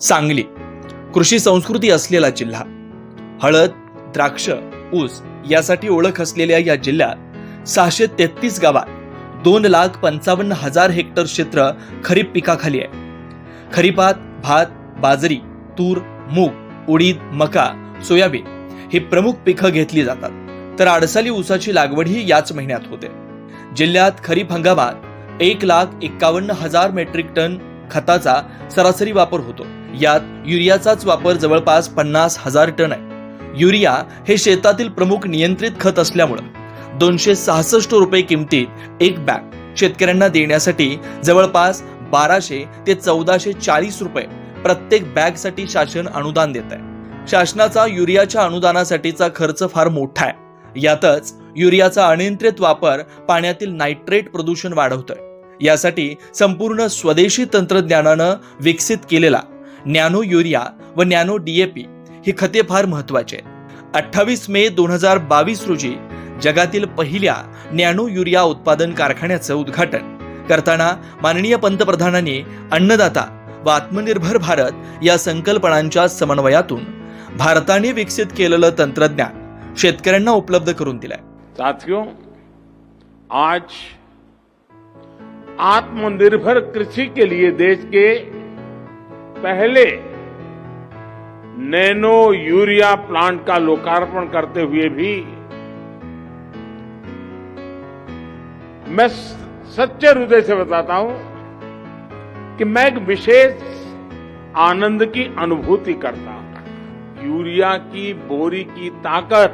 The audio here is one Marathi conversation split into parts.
सांगली कृषी संस्कृती असलेला जिल्हा. हळद, द्राक्ष, ऊस यासाठी ओळख असलेल्या या जिल्ह्यात 633 गावात 2,55,000 हेक्टर क्षेत्र खरीप पिकाखाली आहे. खरीपात भात, बाजरी, तूर, मूग, उडीद, मका, सोयाबीन ही प्रमुख पिकं घेतली जातात. तर आडसाली ऊसाची लागवडही याच महिन्यात होते. जिल्ह्यात खरीप हंगामात 1,51,000 मेट्रिक टन खताचा सरासरी वापर होतो. यात युरियाचाच वापर जवळपास 50,000 टन आहे. युरिया हे शेतातील प्रमुख नियंत्रित खत असल्यामुळे 266 रुपये किमतीत एक बॅग शेतकऱ्यांना देण्यासाठी जवळपास 1200 ते 1440 रुपये प्रत्येक बॅगसाठी शासन अनुदान देत आहे. शासनाचा युरियाच्या अनुदानासाठीचा खर्च फार मोठा आहे. यातच युरियाचा अनियंत्रित वापर पाण्यातील नायट्रेट प्रदूषण वाढवतोय. यासाठी संपूर्ण स्वदेशी तंत्रज्ञानानं विकसित केलेला नॅनो युरिया व नॅनो DAP ही खते फार महत्वाची आहेत. 28 मे 2022 रोजी जगातील पहिल्या नॅनो युरिया उत्पादन कारखान्याचं उद्घाटन करताना माननीय पंतप्रधानांनी अन्नदाता व आत्मनिर्भर भारत या संकल्पनांच्या समन्वयातून भारताने विकसित केलेलं तंत्रज्ञान शेतकऱ्यांना उपलब्ध करून दिलंय. साथियों, आज आत्मनिर्भर कृषि के लिए देश के पहले नैनो यूरिया प्लांट का लोकार्पण करते हुए भी मैं सच्चे हृदय से बताता हूं कि मैं एक विशेष आनंद की अनुभूति करता हूं. यूरिया की बोरी की ताकत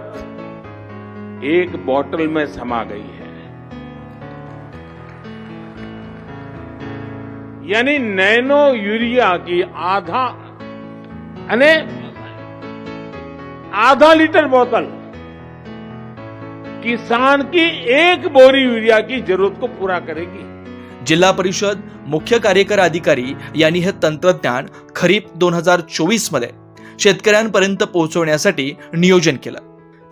एक बोतल में समा गई है. यानी नैनो यूरिया की आधा लीटर बोतल किसान की एक बोरी यूरिया की जरूरत को पूरा करेगी. जिल्हा परिषद मुख्य कार्यकारी अधिकारी यांनी हे तंत्रज्ञान खरीप 2024 मध्ये शेतकऱ्यांपर्यंत पोहोचवण्यासाठी नियोजन केलं.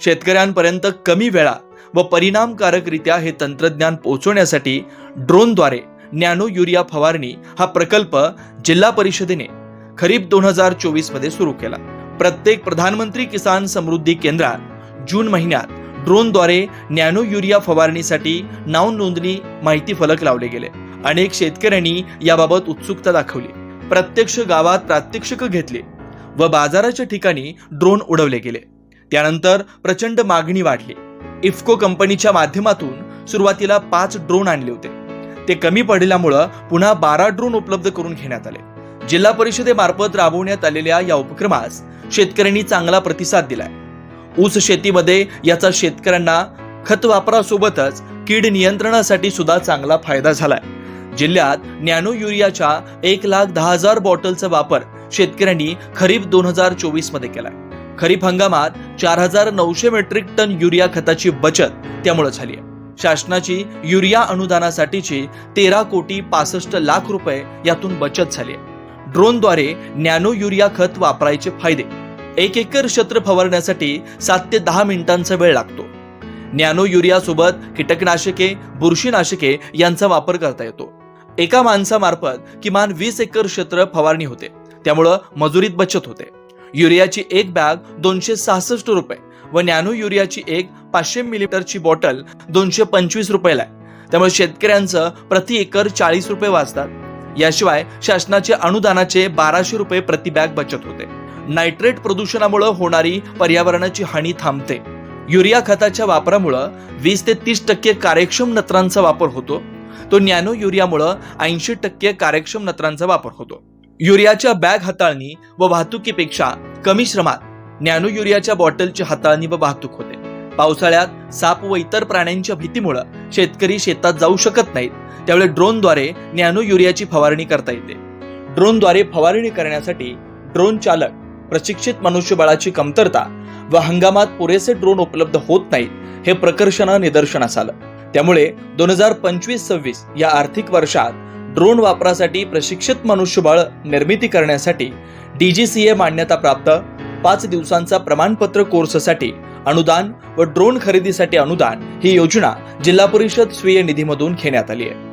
शेतकऱ्यांपर्यंत कमी वेळा व परिणामकारकरित्या हे तंत्रज्ञान पोहोचवण्यासाठी ड्रोनद्वारे नॅनो युरिया फवारणी हा प्रकल्प जिल्हा परिषदेने खरीप 2024 मध्ये सुरू केला. प्रत्येक प्रधानमंत्री किसान समृद्धी केंद्रात जून महिन्यात ड्रोनद्वारे नॅनो युरिया फवारणीसाठी नाव नोंदणी माहिती फलक लावले गेले. अनेक शेतकऱ्यांनी याबाबत उत्सुकता दाखवली. प्रत्यक्ष गावात प्रात्यक्षिक घेतले व बाजाराच्या ठिकाणी ड्रोन उडवले गेले. त्यानंतर प्रचंड मागणी वाढली. इफ्को कंपनीच्या माध्यमातून सुरुवातीला 5 ड्रोन आणले होते. ते कमी पडल्यामुळे पुन्हा 12 ड्रोन उपलब्ध करून घेण्यात आले. जिल्हा परिषदेमार्फत राबवण्यात आलेल्या या उपक्रमास शेतकऱ्यांनी चांगला प्रतिसाद दिलाय. ऊस शेतीमध्ये याचा शेतकऱ्यांना खत वापरासोबतच कीड नियंत्रणासाठी सुद्धा चांगला फायदा झालाय. जिल्ह्यात नॅनो युरियाच्या 1,10,000 बॉटलचा वापर शेतकऱ्यांनी खरीप 2024 मध्ये केलाय. खरीप हंगामात 4,900 मेट्रिक टन युरिया खताची बचत त्यामुळे झाली आहे. शासनाची युरिया अनुदानासाठीची 13,65,00,000 रुपये यातून बचत झाली आहे. ड्रोनद्वारे नॅनो युरिया खत वापरायचे फायदे: 1 एकर क्षेत्र फवारण्यासाठी 7 ते 10 मिनिटांचा वेळ लागतो. नॅनो युरिया सोबत कीटकनाशके, बुरशीनाशके यांचा वापर करता येतो. एका माणसामार्फत किमान 20 एकर क्षेत्र फवारणी होते, त्यामुळं मजुरीत बचत होते. युरियाची एक बॅग 266 रुपये व नॅनो युरियाची एक 500 मिलीलीटरची बॉटल 225 रुपयाला आहे. त्यामुळे शेतकऱ्यांचं प्रति एकर 40 रुपये वाचतात. याशिवाय शासनाचे अनुदानाचे 1200 रुपये प्रति बॅग बचत होते. नायट्रेट प्रदूषणामुळे होणारी पर्यावरणाची हानी थांबते. युरिया खताच्या वापरामुळे 20 ते 30% कार्यक्षम नत्रांचा वापर होतो. तो नॅनो युरियामुळे 80% कार्यक्षम नत्रांचा वापर होतो. युरियाच्या बॅग हाताळणी व वाहतुकीपेक्षा कमी श्रमात नॅनो युरियाच्या बॉटलची हाताळणी व वाहतूक होते. पावसाळ्यात साप व इतर प्राण्यांच्या भीतीमुळे शेतकरी शेतात जाऊ शकत नाहीत. त्यावेळी ड्रोनद्वारे नॅनो युरियाची फवारणी करता येते. ड्रोनद्वारे फवारणी करण्यासाठी ड्रोन चालक, प्रशिक्षित मनुष्यबळाची कमतरता व हंगामात पुरेसे ड्रोन उपलब्ध होत नाहीत हे प्रकर्षानं निदर्शनास आलं. त्यामुळे 2025-26 या आर्थिक वर्षात ड्रोन वापरासाठी प्रशिक्षित मनुष्यबळ निर्मिती करण्यासाठी DGCA मान्यता प्राप्त 5 दिवसांचा प्रमाणपत्र कोर्ससाठी अनुदान व ड्रोन खरेदीसाठी अनुदान ही योजना जिल्हा परिषद स्वीय निधीमधून घेण्यात आली आहे.